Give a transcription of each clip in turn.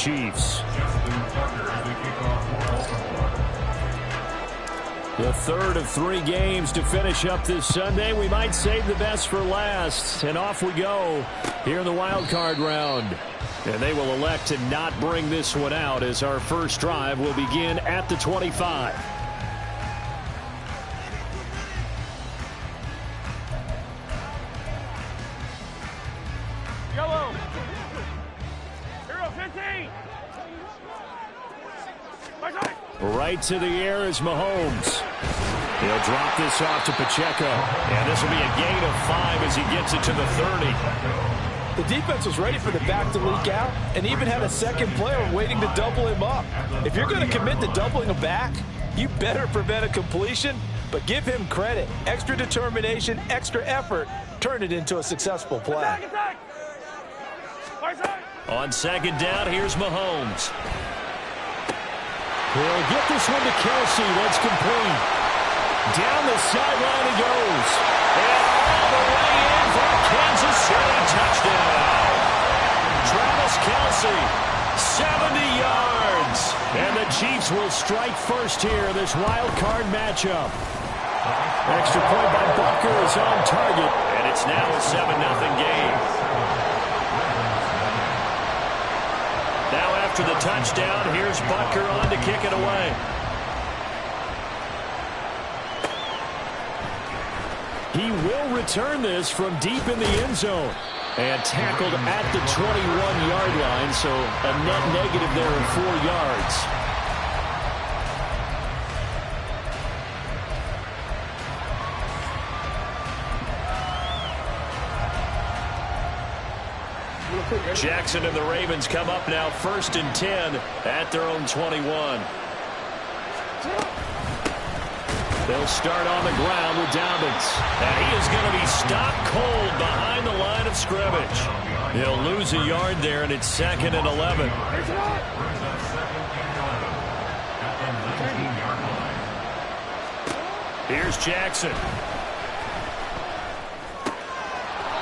Chiefs. The third of 3 games to finish up this Sunday. We might save the best for last. And off we go here in the wild card round. And they will elect to not bring this one out as our first drive will begin at the 25. Yellow. Hero 15. Right to the air is Mahomes. He'll drop this off to Pacheco. And this will be a gain of 5 as he gets it to the 30. The defense was ready for the back to leak out and even had a second player waiting to double him up. If you're going to commit to doubling a back, you better prevent a completion, but give him credit. Extra determination, extra effort, turned it into a successful play. On second down, here's Mahomes. He'll get this one to Kelsey. That's complete. Down the sideline he goes. And all the way in for a Kansas City touchdown. Travis Kelsey, 70 yards. And the Chiefs will strike first here in this wild card matchup. Extra point by Butker is on target. And it's now a 7-0 game. Now after the touchdown, here's Butker on to kick it away. He will return this from deep in the end zone. And tackled at the 21-yard line, so a net negative there of 4 yards. Jackson and the Ravens come up now 1st and 10 at their own 21. They'll start on the ground with Dobbins. And he is going to be stopped cold behind the line of scrimmage. He'll lose a yard there, and it's 2nd and 11. Here's Jackson.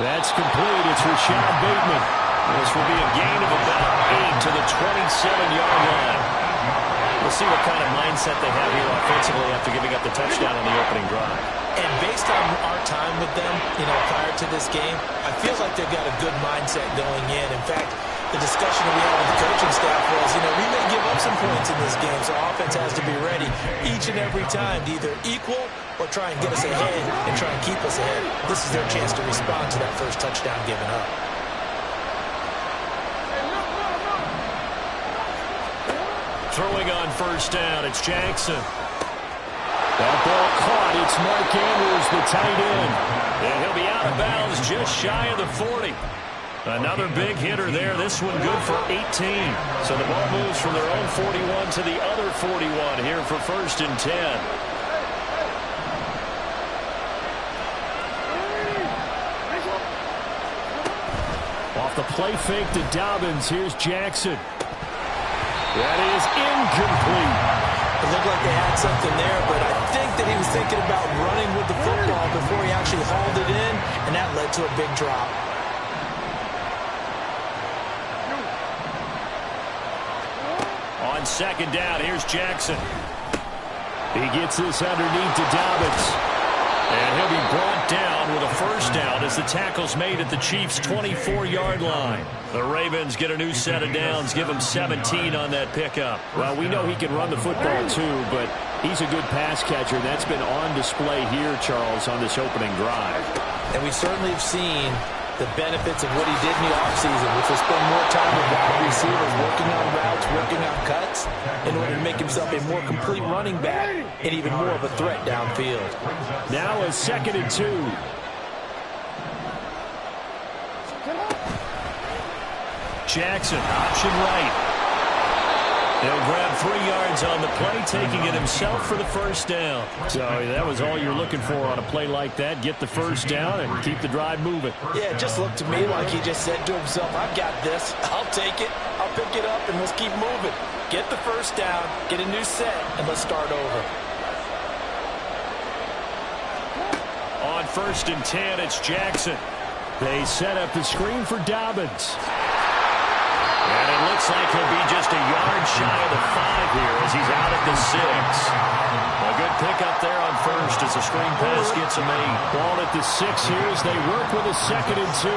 That's complete. It's Rashad Bateman. This will be a gain of about 8 to the 27-yard line. We'll see what kind of mindset they have here offensively after giving up the touchdown on the opening drive. And based on our time with them, prior to this game, I feel like they've got a good mindset going in. In fact, the discussion we had with the coaching staff was, we may give up some points in this game, so offense has to be ready each and every time to either equal or try and get us ahead and try and keep us ahead. This is their chance to respond to that first touchdown given up. Throwing on first down, it's Jackson. That ball caught. It's Mark Andrews, the tight end. And he'll be out of bounds just shy of the 40. Another big hitter there. This one good for 18. So the ball moves from their own 41 to the other 41 here for 1st and 10. Off the play fake to Dobbins. Here's Jackson. That is incomplete. It looked like they had something there, but I think that he was thinking about running with the football before he actually hauled it in, and that led to a big drop. On second down, here's Jackson. He gets this underneath to Dobbins. And he'll be brought down with a first down as the tackle's made at the Chiefs' 24-yard line. The Ravens get a new set of downs, give him 17 on that pickup. Well, we know he can run the football too, but he's a good pass catcher. That's been on display here, Charles, on this opening drive. And we certainly have seen the benefits of what he did in the offseason, which was spend more time with wide receivers, working on routes, working on cuts, in order to make himself a more complete running back and even more of a threat downfield. Now a 2nd and 2. Jackson, option right. He'll grab 3 yards on the play, taking it himself for the first down. So that was all you're looking for on a play like that. Get the first down and keep the drive moving. Yeah, it just looked to me like he just said to himself, I've got this. I'll take it. I'll pick it up, and let's keep moving. Get the first down, get a new set, and let's start over. On 1st and 10, it's Jackson. They set up the screen for Dobbins. And it looks like he'll be just shy of the 5 here as he's out at the 6. A good pickup there on first as the screen pass gets him 8. Ball at the 6 here as they work with a 2nd and 2.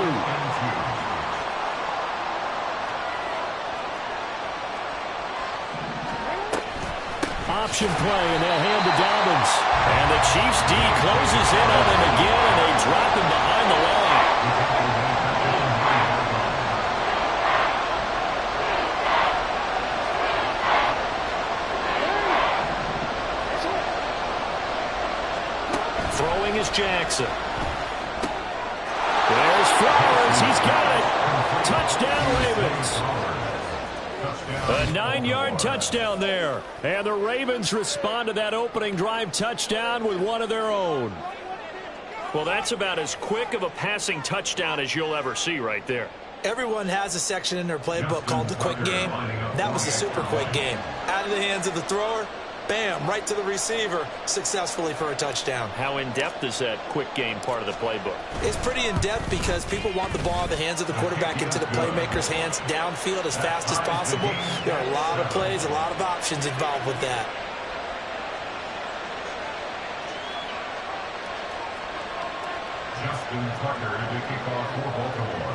Option play, and they'll hand to Dobbins. And the Chiefs D closes in on him again, and they drop him behind the line. Throwing is Jackson. There's Flowers. He's got it. Touchdown, Ravens. A 9-yard touchdown there. And the Ravens respond to that opening drive touchdown with one of their own. Well, that's about as quick of a passing touchdown as you'll ever see right there. Everyone has a section in their playbook called the quick game. That was a super quick game. Out of the hands of the thrower, bam, right to the receiver, successfully for a touchdown. How in-depth is that quick game part of the playbook? It's pretty in-depth because people want the ball in the hands of the quarterback into the playmaker's hands downfield as fast as possible. There are a lot of plays, a lot of options involved with that. Justin Tucker to kick off for Baltimore.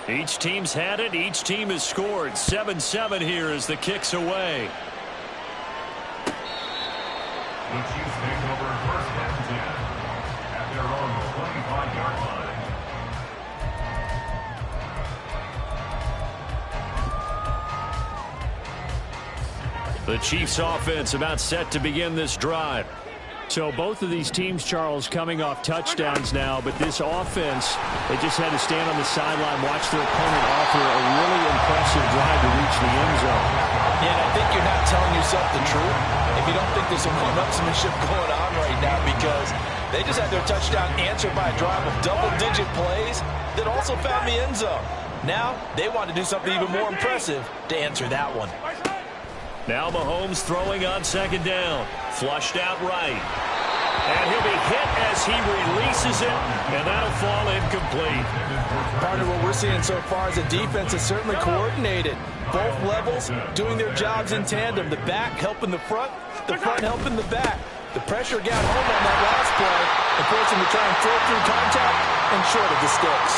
Each team's had it. Each team has scored. 7-7 here as the kick's away. The Chiefs take over first and 10 at their own 25-yard line. The Chiefs offense about set to begin this drive. So both of these teams, Charles, coming off touchdowns now, but this offense, they just had to stand on the sideline, watch their opponent offer a really impressive drive to reach the end zone. Yeah, and I think you're not telling yourself the truth if you don't think there's some one-upsmanship going on right now, because they just had their touchdown answered by a drive of double-digit plays that also found the end zone. Now they want to do something even more impressive to answer that one. Now Mahomes throwing on 2nd down. Flushed out right. And he'll be hit as he releases it, and that'll fall incomplete. Partner, what we're seeing so far is the defense is certainly coordinated. Both levels doing their jobs in tandem. The back helping the front helping the back. The pressure got home on that last play and forced him to try and throw through contact and short of the sticks.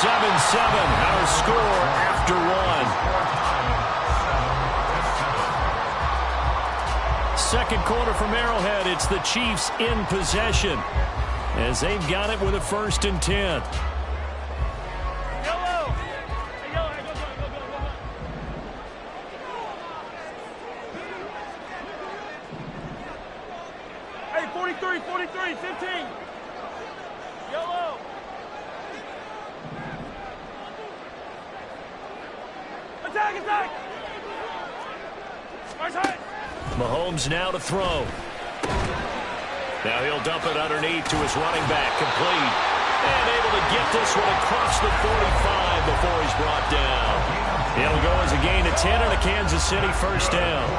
7-7, our score after 1. Second quarter from Arrowhead. It's the Chiefs in possession as they've got it with a 1st and 10. Yellow. Hey, yellow. Hey, go. Hey, 43, 15. Yellow. Attack. Right side. Mahomes now to throw. Now he'll dump it underneath to his running back. Complete. And able to get this one across the 45 before he's brought down. It'll go as a gain of 10 and a Kansas City 1st down.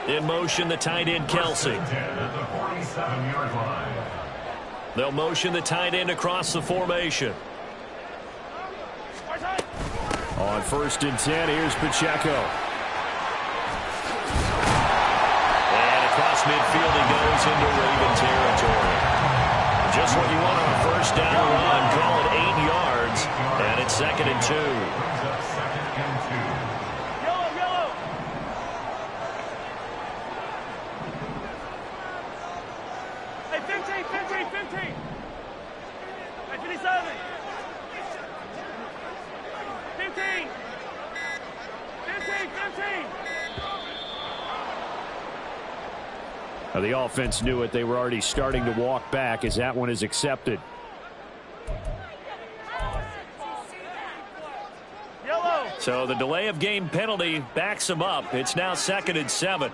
In motion, the tight end, Kelsey. They'll motion the tight end across the formation. On 1st and 10, here's Pacheco. And across midfield he goes into Raven territory. Just what you want on a 1st down run. Call it 8 yards. And it's 2nd and 2. Yellow. Hey, 15. Hey, 57. 15. Now the offense knew it. They were already starting to walk back as that one is accepted. Yellow. So the delay of game penalty backs them up. It's now 2nd and 7.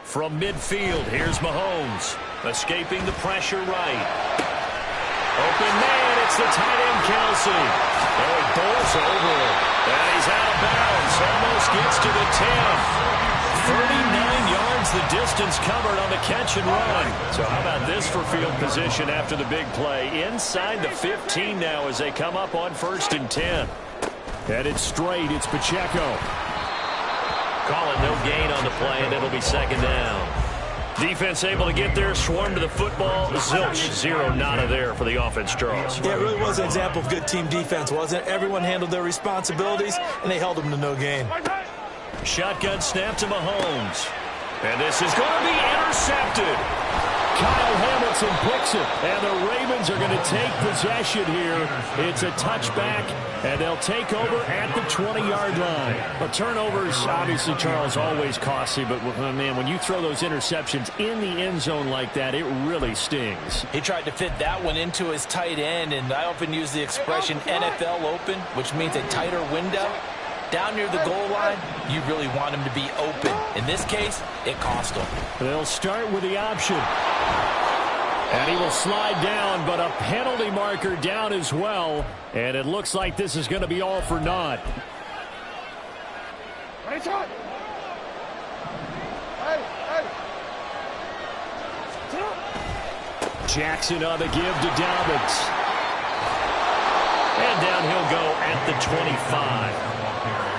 From midfield, here's Mahomes. Escaping the pressure right. Open man, it's the tight end, Kelsey. Oh, he bowls over it. And he's out of bounds. Almost gets to the 10. the distance covered on the catch and run. So how about this for field position after the big play? Inside the 15 now as they come up on 1st and 10. Headed straight, it's Pacheco. Call it no gain on the play, and it'll be 2nd down. Defense able to get there, swarm to the football. Zilch, 0 nada there for the offense, Charles. Yeah, it really was an example of good team defense, wasn't it? Everyone handled their responsibilities, and they held them to no gain. Shotgun snap to Mahomes. And this is going to be intercepted. Kyle Hamilton picks it, and the Ravens are going to take possession here. It's a touchback, and they'll take over at the 20-yard line. But turnovers, obviously, Charles, always costly. But, man, when you throw those interceptions in the end zone like that, it really stings. He tried to fit that one into his tight end, and I often use the expression NFL open, which means a tighter window. Down near the goal line, you really want him to be open. In this case, it cost him. They'll start with the option. And he will slide down, but a penalty marker down as well. And it looks like this is going to be all for naught. Jackson on the give to Dobbins. And down he'll go at the 25.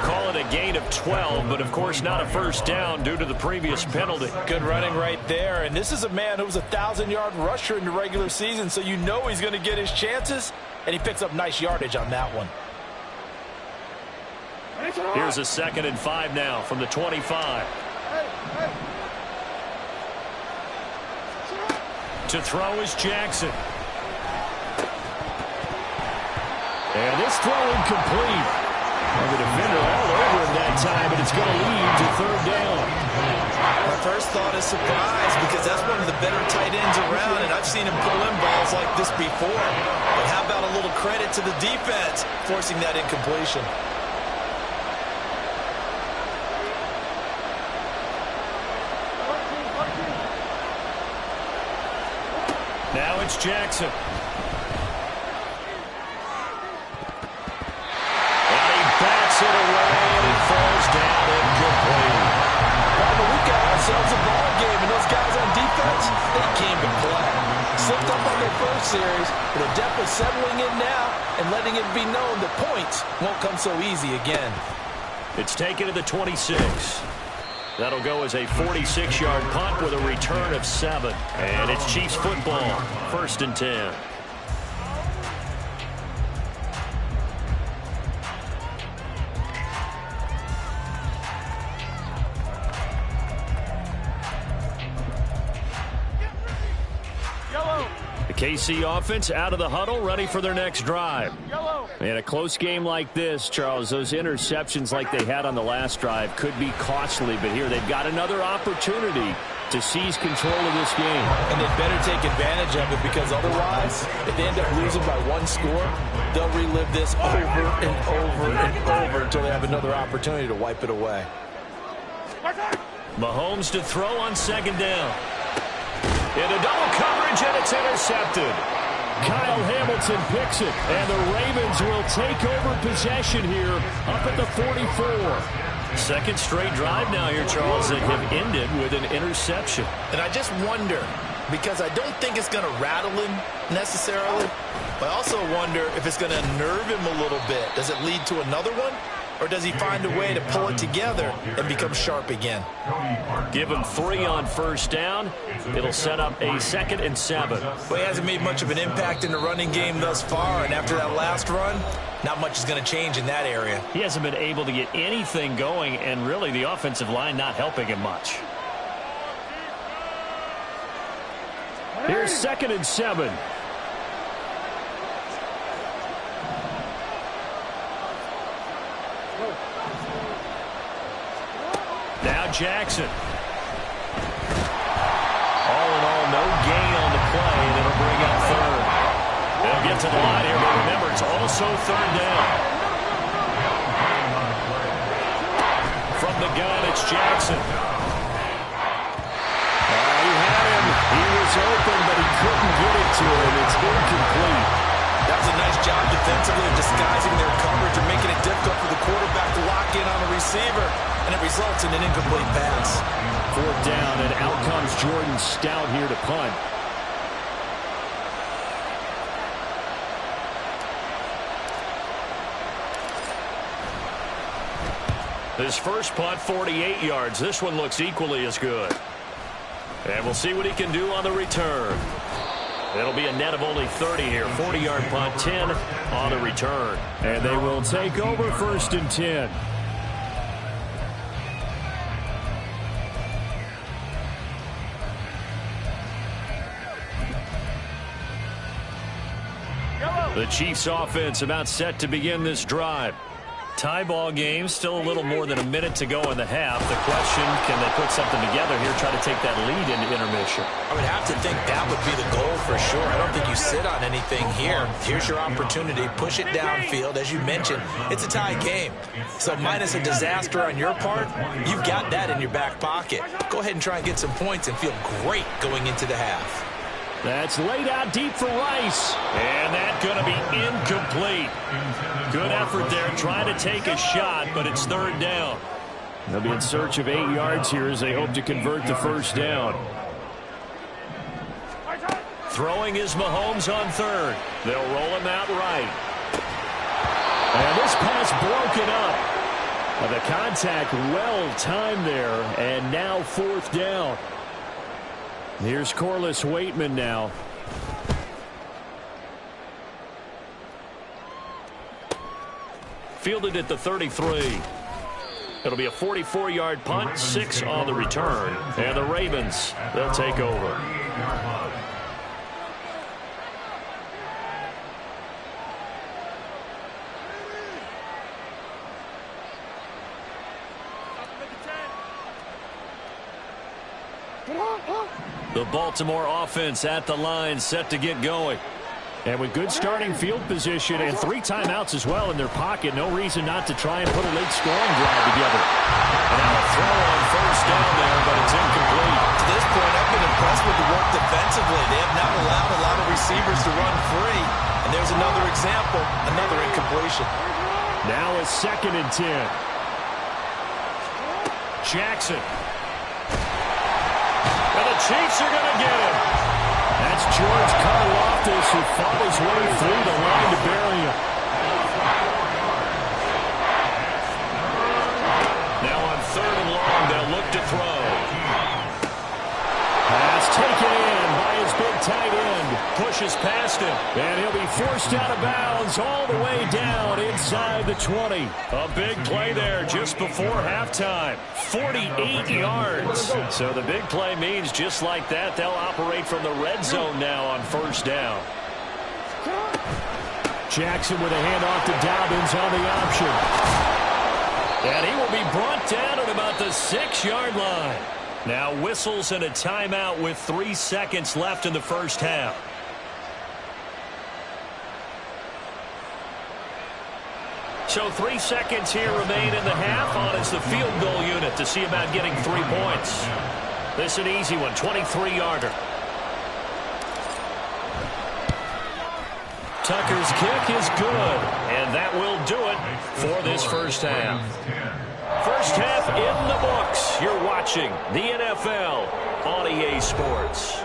Call it a gain of 12, but of course not a first down due to the previous penalty. Good running right there. And this is a man who was a 1,000-yard rusher in the regular season, so you know he's going to get his chances, and he picks up nice yardage on that one. Here's a 2nd and 5 now from the 25. To throw is Jackson. And this throw incomplete. And the defender all over him that time, and it's going to lead to 3rd down. My first thought is surprise, because that's one of the better tight ends around, and I've seen him pull in balls like this before. But how about a little credit to the defense forcing that incompletion? Now it's Jackson. Bats it away, and it falls down incomplete. But we've got ourselves a ball game, and those guys on defense, they came to play. Slipped up on their first series, but they're definitely settling in now and letting it be known the points won't come so easy again. It's taken to the 26. That'll go as a 46-yard punt with a return of 7. And it's Chiefs football, 1st and 10. KC offense out of the huddle, ready for their next drive. In a close game like this, Charles, those interceptions like they had on the last drive could be costly, but here they've got another opportunity to seize control of this game. And they better take advantage of it, because otherwise, if they end up losing by 1 score, they'll relive this over and over and over until they have another opportunity to wipe it away. Mahomes to throw on 2nd down. Into double coverage, and it's intercepted. Kyle Hamilton picks it, and the Ravens will take over possession here up at the 44. 2nd straight drive now here, Charles, that have ended with an interception. And I just wonder, because I don't think it's going to rattle him necessarily, but I also wonder if it's going to nerve him a little bit. Does it lead to another one? Or does he find a way to pull it together and become sharp again? Give him 3 on 1st down. It'll set up a 2nd and 7. Well, he hasn't made much of an impact in the running game thus far, and after that last run, not much is going to change in that area. He hasn't been able to get anything going, and really the offensive line not helping him much. Here's 2nd and 7. Now Jackson. All in all, no gain on the play, and it'll bring up 3rd. They'll get to the line here, but remember, it's also 3rd down. From the gun, it's Jackson. He had him. He was open, but he couldn't get it to him. It's incomplete. That was a nice job defensively of disguising their coverage and making it difficult for the quarterback to lock in on the receiver. and it results in an incomplete pass. 4th down, and out comes Jordan Stout here to punt. His first punt, 48 yards. This one looks equally as good. And we'll see what he can do on the return. It'll be a net of only 30 here. 40-yard punt, 10 on the return. And they will take over 1st and 10. The Chiefs offense about set to begin this drive. Tie ball game, still a little more than a minute to go in the half. The question, can they put something together here, try to take that lead into intermission? I would have to think that would be the goal for sure. I don't think you sit on anything here. Here's your opportunity. Push it downfield. As you mentioned, it's a tie game. So minus a disaster on your part, you've got that in your back pocket. Go ahead and try and get some points and feel great going into the half. That's laid out deep for Rice. And that's going to be incomplete. Good effort there trying to take a shot, but it's 3rd down. They'll be in search of 8 yards here as they hope to convert the 1st down. Throwing is Mahomes on 3rd. They'll roll him out right. And this pass broken up. The contact well timed there, and now 4th down. Here's Corliss Waitman now. Fielded at the 33. It'll be a 44-yard punt, 6 on the return. And the Ravens, they'll take over. The Baltimore offense at the line, set to get going. And with good starting field position and 3 timeouts as well in their pocket, no reason not to try and put a late scoring drive together. And now a throw on 1st down there, but it's incomplete. To this point, I've been impressed with the work defensively. They have not allowed a lot of receivers to run free. And there's another example, another incompletion. Now a 2nd and 10. Jackson. And the Chiefs are going to get him. That's George Karlaftis who fought his way through the line to bury him. Now on 3rd and long, they'll look to throw. Pass taken in by his big tight end. Pushes past him. And he'll be forced out of bounds all the way down inside the 20. A big play there just before halftime. 48 yards. So the big play means just like that, they'll operate from the red zone now on 1st down. Jackson with a handoff to Dobbins on the option. And he will be brought down at about the 6-yard line. Now whistles and a timeout with 3 seconds left in the 1st half. So 3 seconds here remain in the half on as the field goal unit to see about getting 3 points. This an easy one, 23-yarder. Tucker's kick is good, and that will do it for this 1st half. 1st half in the books. You're watching the NFL on EA Sports.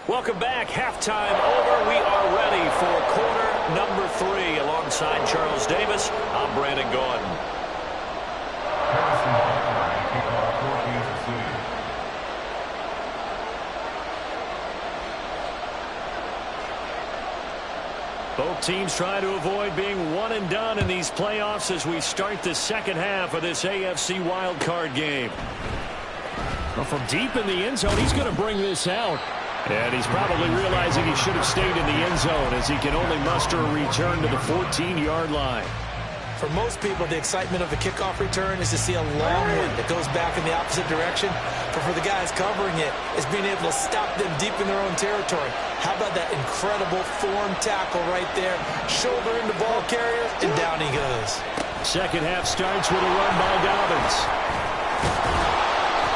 Welcome back. Halftime over. We are ready for quarter number 3. Alongside Charles Davis, I'm Brandon Gaudin. Both teams try to avoid being one and done in these playoffs as we start the 2nd half of this AFC Wildcard game. Well, from deep in the end zone, he's going to bring this out. And he's probably realizing he should have stayed in the end zone as he can only muster a return to the 14-yard line. For most people, the excitement of the kickoff return is to see a long one that goes back in the opposite direction. But for the guys covering it, it's being able to stop them deep in their own territory. How about that incredible form tackle right there? Shoulder into ball carrier, and down he goes. Second half starts with a run by Dobbins.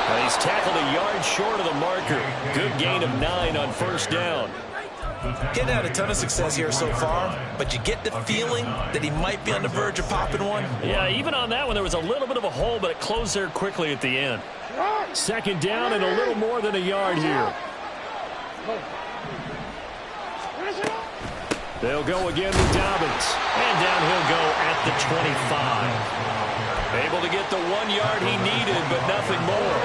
Now he's tackled a yard short of the marker. Good gain of 9 on first down. Getting had a ton of success here so far, but you get the feeling that he might be on the verge of popping one. Yeah, even on that one, there was a little bit of a hole, but it closed there quickly at the end. Second down and a little more than a yard here. They'll go again with Dobbins. And down he'll go at the 25. Able to get the 1 yard he needed, but nothing more.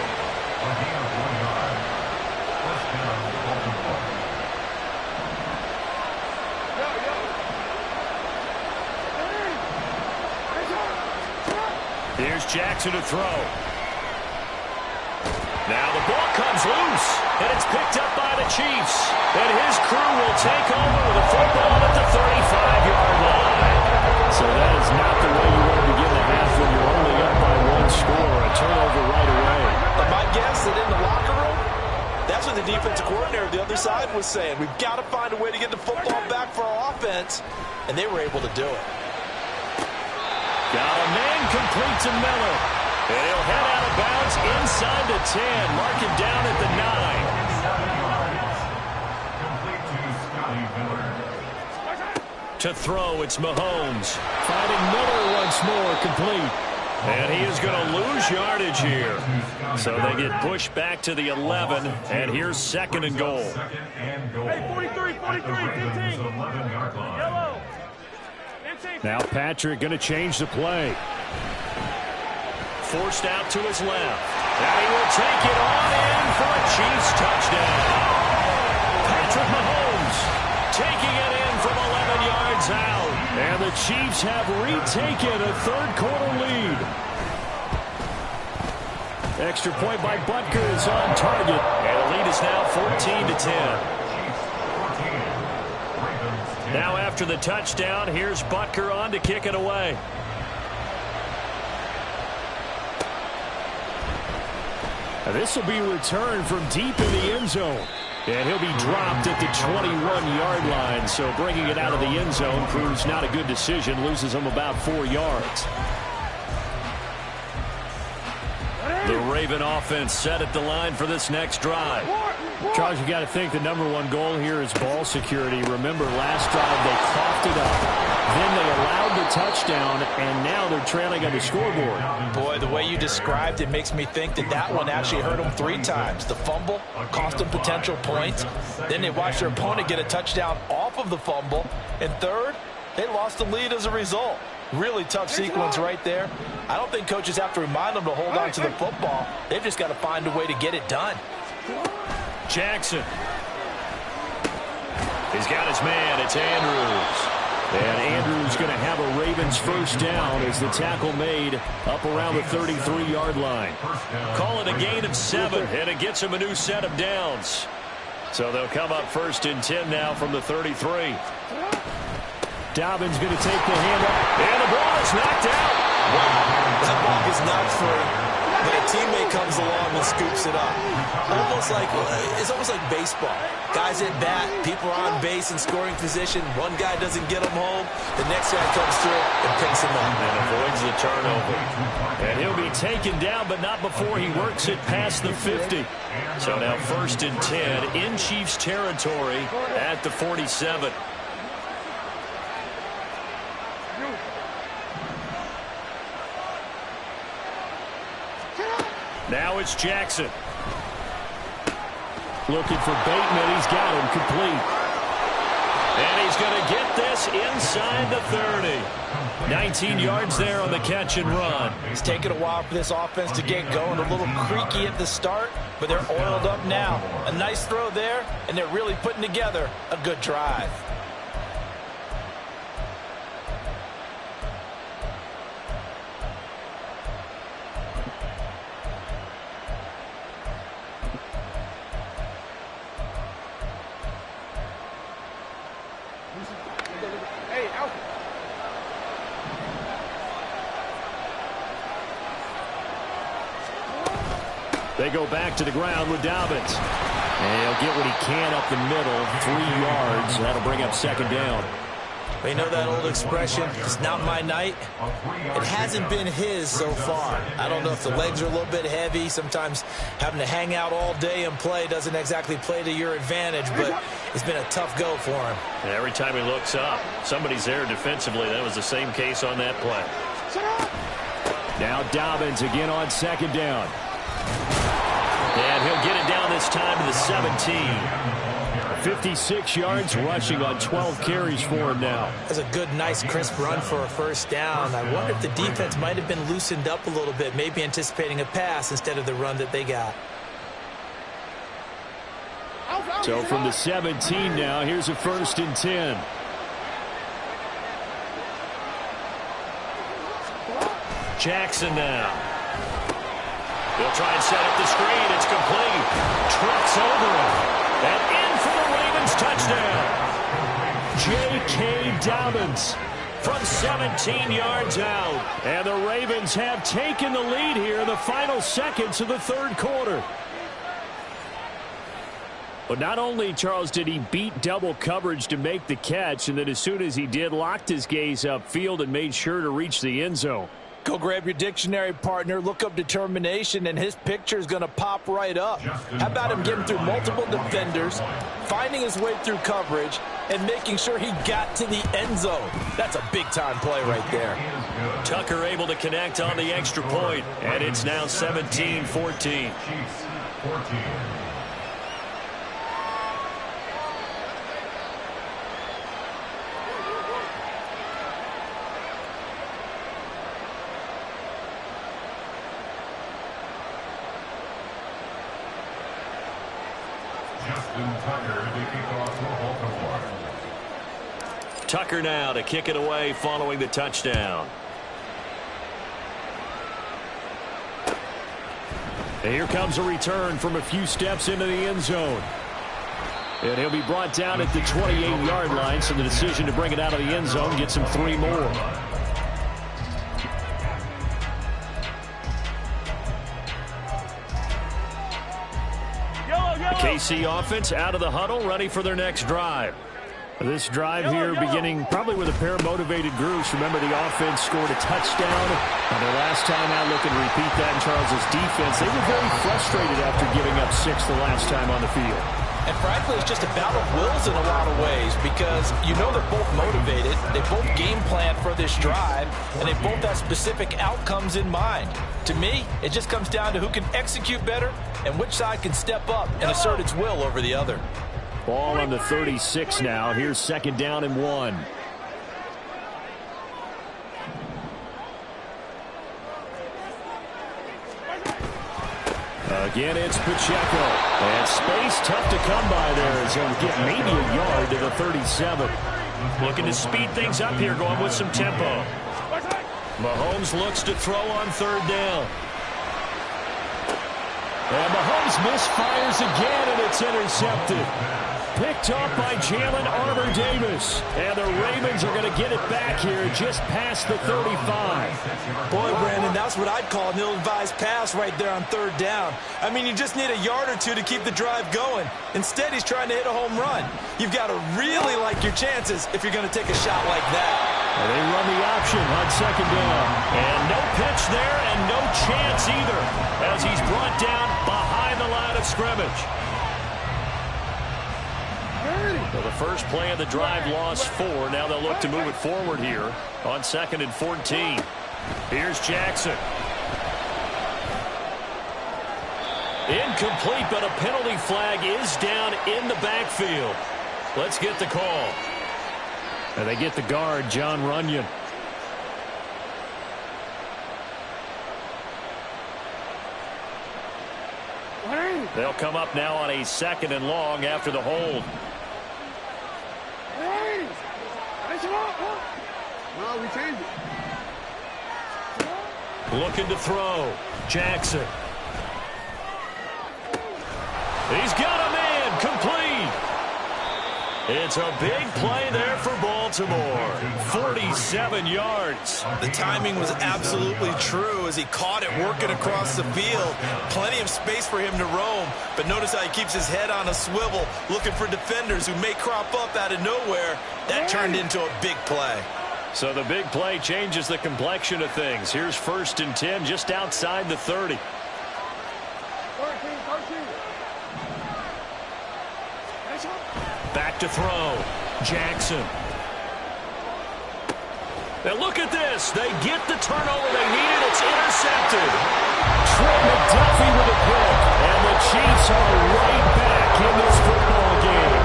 Here's Jackson to throw. Now the ball comes loose, and it's picked up by the Chiefs. And his crew will take over with a football at the 35-yard line. So that is not the way you want to begin the half when you're only up by 1 score. A turnover right away. But my guess that in the locker room, that's what the defensive coordinator on the other side was saying. We've got to find a way to get the football back for our offense, and they were able to do it. Got a man complete to Miller. And he'll head out of bounds inside the 10. Mark him down at the 9. To throw, it's Mahomes. Finding Miller once more, complete. And he is going to lose yardage here. So they get pushed back to the 11. And here's second and goal. Hey, 43, 15. Yellow. 15. Now Patrick going to change the play. Forced out to his left. And he will take it on in for a Chiefs touchdown. Patrick Mahomes taking it in from 11 yards out. And the Chiefs have retaken a third-quarter lead. Extra point by Butker is on target. And the lead is now 14-10. Now after the touchdown, here's Butker on to kick it away. Now this will be returned from deep in the end zone. And he'll be dropped at the 21-yard line. So bringing it out of the end zone proves not a good decision. Loses him about 4 yards. The Raven offense set at the line for this next drive. Charles, you got to think the #1 goal here is ball security. Remember, last drive they coughed it up. Then they allowed the touchdown, and now they're trailing on the scoreboard. Boy, the way you described it makes me think that that one actually hurt them 3 times. The fumble cost them potential points. Then they watched their opponent get a touchdown off of the fumble. And third, they lost the lead as a result. Really tough sequence right there. I don't think coaches have to remind them to hold on to the football. They've just got to find a way to get it done. Jackson. He's got his man. It's Andrews. And Andrews going to have a Ravens first down as the tackle made up around the 33-yard line. Call it a gain of 7, and it gets him a new set of downs. So they'll come up first and 10 now from the 33. Dobbins going to take the hand up, and the ball is knocked out. Wow, that ball is knocked free, but a teammate comes along and scoops it up. It's almost like baseball. Guys at bat, people are on base in scoring position. One guy doesn't get him home. The next guy comes through and picks him up. And avoids the turnover. And he'll be taken down, but not before he works it past the 50. So now first and 10 in Chiefs territory at the 47. Now it's Jackson. Looking for Bateman. He's got him complete. And he's going to get this inside the 30. 19 yards there on the catch and run. It's taken a while for this offense to get going. A little creaky at the start, but they're oiled up now. A nice throw there, and they're really putting together a good drive. They go back to the ground with Dobbins. And he'll get what he can up the middle, 3 yards. That'll bring up second down. You know that old expression, it's not my night? It hasn't been his so far. I don't know if the legs are a little bit heavy. Sometimes having to hang out all day and play doesn't exactly play to your advantage, but it's been a tough go for him. And every time he looks up, somebody's there defensively. That was the same case on that play. Now Dobbins again on second down. And he'll get it down this time to the 17. 56 yards rushing on 12 carries for him now. That's a good, nice, crisp run for a first down. I wonder if the defense might have been loosened up a little bit, maybe anticipating a pass instead of the run that they got. So from the 17 now, here's a 1st and 10. Jackson now. They'll try and set up the screen. It's complete. Trucks over him. And in for the Ravens touchdown. J.K. Dobbins from 17 yards out. And the Ravens have taken the lead here in the final seconds of the 3rd quarter. But not only, Charles, did he beat double coverage to make the catch, and then as soon as he did, locked his gaze upfield and made sure to reach the end zone. Go grab your dictionary, partner, look up determination, and his picture is going to pop right up. How about him getting through multiple defenders, finding his way through coverage, and making sure he got to the end zone? That's a big-time play right there. Tucker able to connect on the extra point, and it's now 17-14. Tucker now to kick it away following the touchdown. And here comes a return from a few steps into the end zone. And he'll be brought down at the 28-yard line, so the decision to bring it out of the end zone gets him 3 more. KC offense out of the huddle, ready for their next drive. This drive here beginning probably with a pair of motivated groups. Remember, the offense scored a touchdown. And their last time out, looking to repeat that in Charles's defense. They were very frustrated after giving up 6 the last time on the field. And frankly, it's just a battle of wills in a lot of ways, because you know they're both motivated. They both game plan for this drive, and they both have specific outcomes in mind. To me, it just comes down to who can execute better and which side can step up and assert its will over the other. Ball on the 36 now. Here's 2nd down and 1. Again, it's Pacheco. And space tough to come by there as he'll get maybe a yard to the 37. Looking to speed things up here, going with some tempo. Mahomes looks to throw on 3rd down. And Mahomes misfires again, and it's intercepted. Picked off by Jalen Armour-Davis. And the Ravens are going to get it back here just past the 35. Boy, Brandon, that's what I'd call an ill-advised pass right there on 3rd down. I mean, you just need a yard or two to keep the drive going. Instead, he's trying to hit a home run. You've got to really like your chances if you're going to take a shot like that. And they run the option on 2nd down. And no pitch there and no chance either as he's brought down behind the line of scrimmage. So the first play of the drive lost 4. Now they'll look to move it forward here on 2nd and 14. Here's Jackson. Incomplete, but a penalty flag is down in the backfield. Let's get the call. And they get the guard, John Runyon. They'll come up now on a 2nd and long after the hold. No, we changed it. Looking to throw. Jackson. He's got a man. Complete. It's a big play there for Baltimore. 47 yards. The timing was absolutely true as he caught it working across the field. Plenty of space for him to roam, but notice how he keeps his head on a swivel, looking for defenders who may crop up out of nowhere. That turned into a big play. So the big play changes the complexion of things. Here's 1st and 10 just outside the 30. Back to throw. Jackson. Now look at this. They get the turnover they needed. It's intercepted. Trent McDuffie with a pick. And the Chiefs are right back in this football game.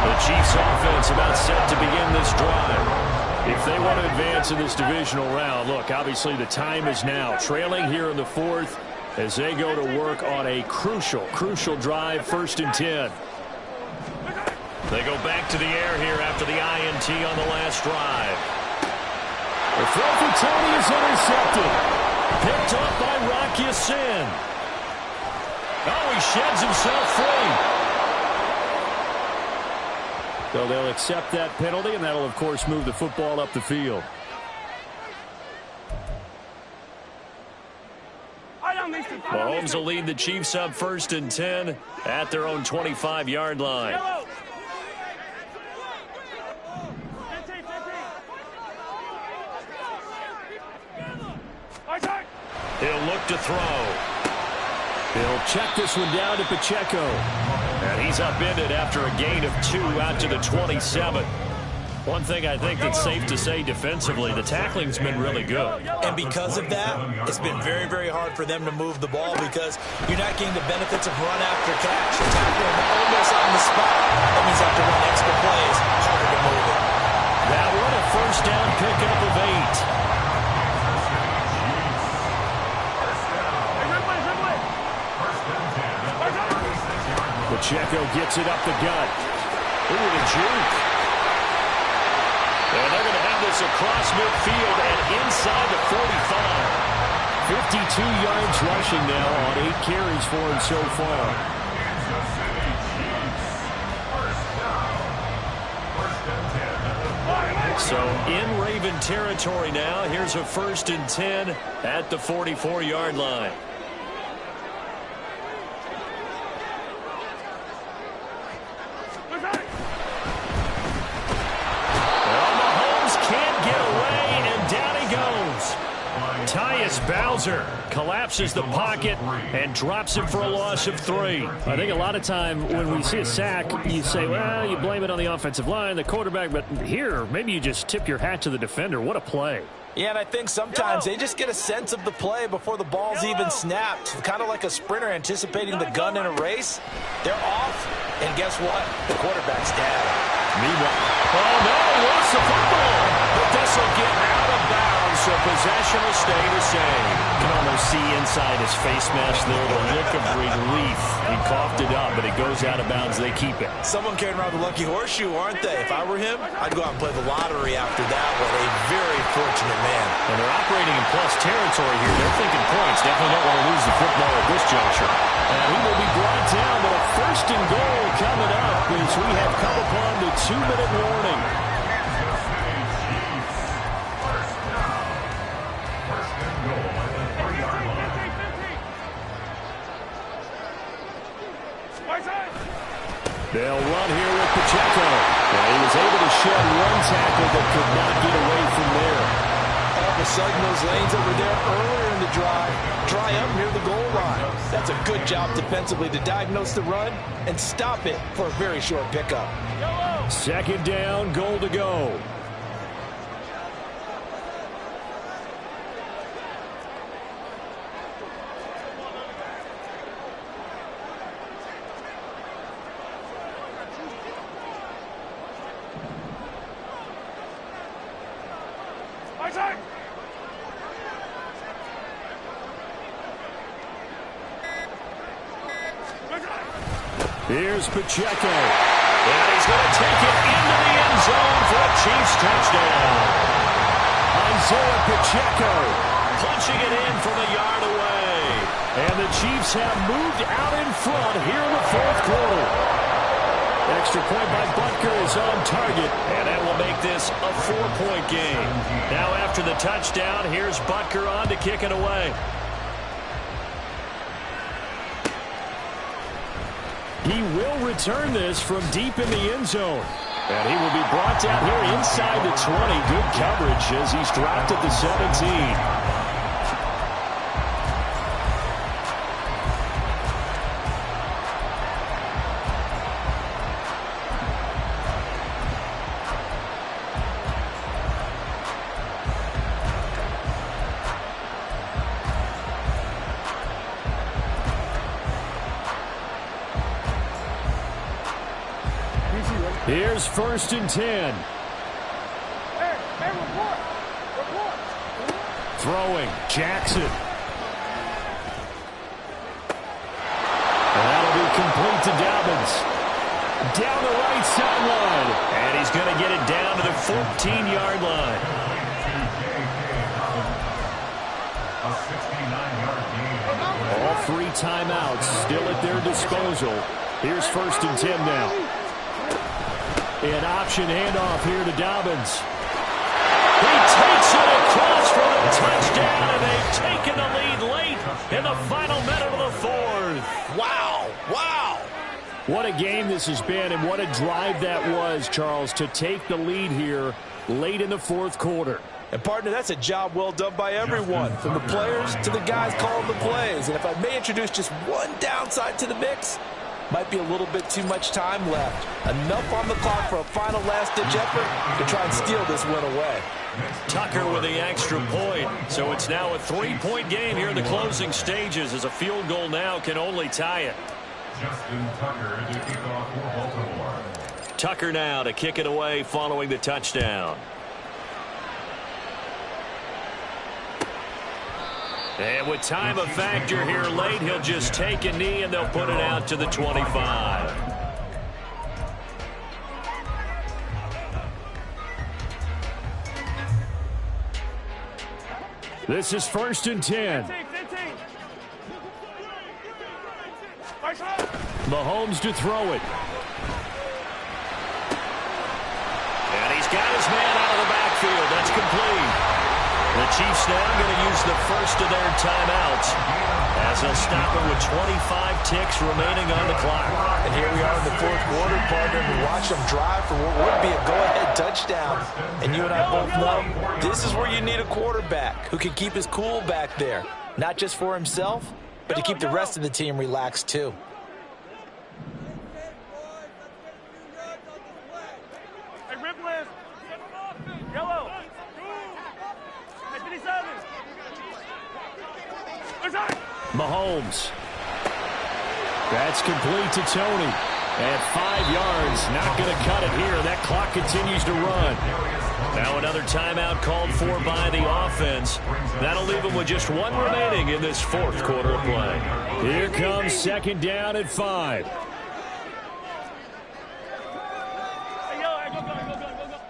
The Chiefs offense about set to begin this drive. If they want to advance in this divisional round, look, obviously the time is now. Trailing here in the 4th as they go to work on a crucial drive, 1st and 10. They go back to the air here after the INT on the last drive. The throw for Tony is intercepted. Picked up by Rocky Sin. Oh, he sheds himself free. So they'll accept that penalty, and that'll, of course, move the football up the field. Mahomes will lead the Chiefs up 1st and 10 at their own 25-yard line. He'll look to throw. He'll check this one down to Pacheco. And he's upended after a gain of 2 out to the 27. One thing I think that's safe to say defensively, the tackling's been really good. And because of that, it's been very, very hard for them to move the ball because you're not getting the benefits of run after catch. You're tackling almost on the spot. That means you have to run extra plays, harder to move it. That one a 1st down pickup of 8. Pacheco gets it up the gut. Ooh, the juke. And they're going to have this across midfield and inside the 45. 52 yards rushing now on 8 carries for him so far. So in Raven territory now. Here's a 1st and 10 at the 44-yard line. Bowser collapses the pocket and drops him for a loss of 3. I think a lot of time when we see a sack, you say, well, you blame it on the offensive line, the quarterback, but here, maybe you just tip your hat to the defender. What a play. Yeah, and I think sometimes they just get a sense of the play before the ball's even snapped. Kind of like a sprinter anticipating the gun in a race. They're off, and guess what? The quarterback's down. Meanwhile, oh no, he lost the football. But this will get out of bounds, so possession will stay the same. You can almost see inside his face mask there the look of relief. He coughed it up, but it goes out of bounds. They keep it. Someone carrying around the lucky horseshoe, aren't they? If I were him, I'd go out and play the lottery after that one. A very fortunate man. And they're operating in plus territory here. They're thinking points. Definitely don't want to lose the football at this juncture. And he will be brought down with a 1st and goal coming up as we have come upon the 2-minute warning. They'll run here with Pacheco. And he was able to shed one tackle but could not get away from there. All of a sudden, those lanes that were there earlier in the drive dry up near the goal line. That's a good job defensively to diagnose the run and stop it for a very short pickup. 2nd down, goal to go. Here's Pacheco. And he's going to take it into the end zone for a Chiefs touchdown. Isaiah Pacheco punching it in from a yard away. And the Chiefs have moved out in front here in the 4th quarter. Extra point by Butker is on target. And that will make this a 4-point game. Now after the touchdown, here's Butker on to kick it away. He will return this from deep in the end zone. And he will be brought down here inside the 20. Good coverage as he's dropped at the 17. Here's 1st and 10. Hey, report. Throwing, Jackson. And that'll be complete to Dobbins. Down the right sideline. And he's going to get it down to the 14-yard line. A 69-yard gain. All 3 timeouts still at their disposal. Here's 1st and 10 now. An option handoff here to Dobbins. He takes it across for the touchdown, and they've taken the lead late in the final minute of the 4th. Wow. Wow. What a game this has been, and what a drive that was, Charles, to take the lead here late in the 4th quarter. And, partner, that's a job well done by everyone, from the players to the guys calling the plays. And if I may introduce just one downside to the mix, might be a little bit too much time left. Enough on the clock for a final last-ditch effort to try and steal this win away. Tucker with the extra point. So it's now a 3-point game here in the closing stages, as a field goal now can only tie it. Justin Tucker to kick off for Baltimore. Tucker now to kick it away following the touchdown. And with time a factor here late, he'll just take a knee and they'll put it out to the 25. This is 1st and 10. Mahomes to throw it. And he's got his man out of the backfield. That's complete. The Chiefs now going to use the first of their timeouts as they'll stop it with 25 ticks remaining on the clock. And here we are in the 4th quarter, partner, and watch them drive for what would be a go-ahead touchdown. And you and I both know this is where you need a quarterback who can keep his cool back there, not just for himself, but to keep the rest of the team relaxed too. Hey, Ripley. Yellow. Mahomes. That's complete to Tony. At 5 yards, not going to cut it here. That clock continues to run. Now another timeout called for by the offense. That'll leave them with just one remaining in this 4th quarter of play. Here comes 2nd down at 5. Hey, go.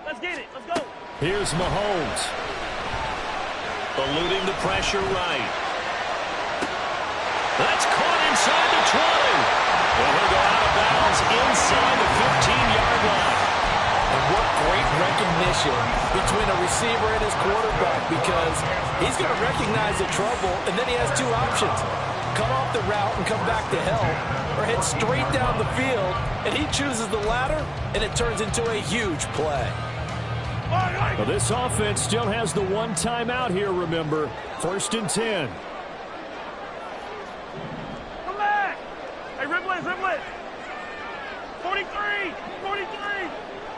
Let's get it. Let's go. Here's Mahomes. Eluding the pressure right. That's caught inside the 20. And he'll go out of bounds inside the 15-yard line. And what great recognition between a receiver and his quarterback, because he's going to recognize the trouble, and then he has 2 options. Cut off the route and come back to help, or head straight down the field, and he chooses the latter, and it turns into a huge play. Well, this offense still has the 1 timeout here, remember. 1st and 10. Come back. Hey, Ripley. 43.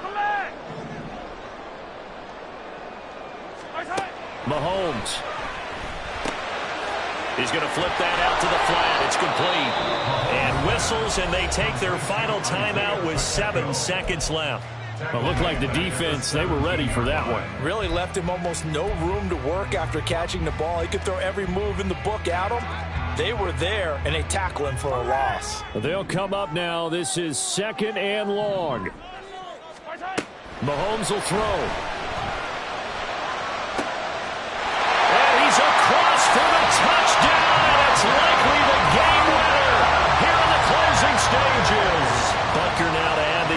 Come back. Mahomes. He's going to flip that out to the flat. It's complete. And whistles, and they take their final timeout with 7 seconds left. Well, it looked like the defense, they were ready for that one. Really left him almost no room to work after catching the ball. He could throw every move in the book at him. They were there, and they tackle him for a loss. They'll come up now. This is 2nd and long. Mahomes will throw. And he's across for the touchdown, and it's likely the game winner here in the closing stages. Butker now to add the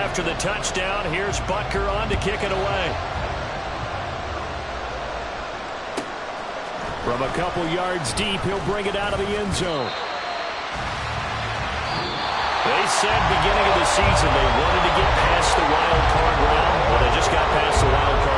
After the touchdown, here's Butker on to kick it away. From a couple yards deep, he'll bring it out of the end zone. They said beginning of the season they wanted to get past the wild card round. Well, they just got past the wild card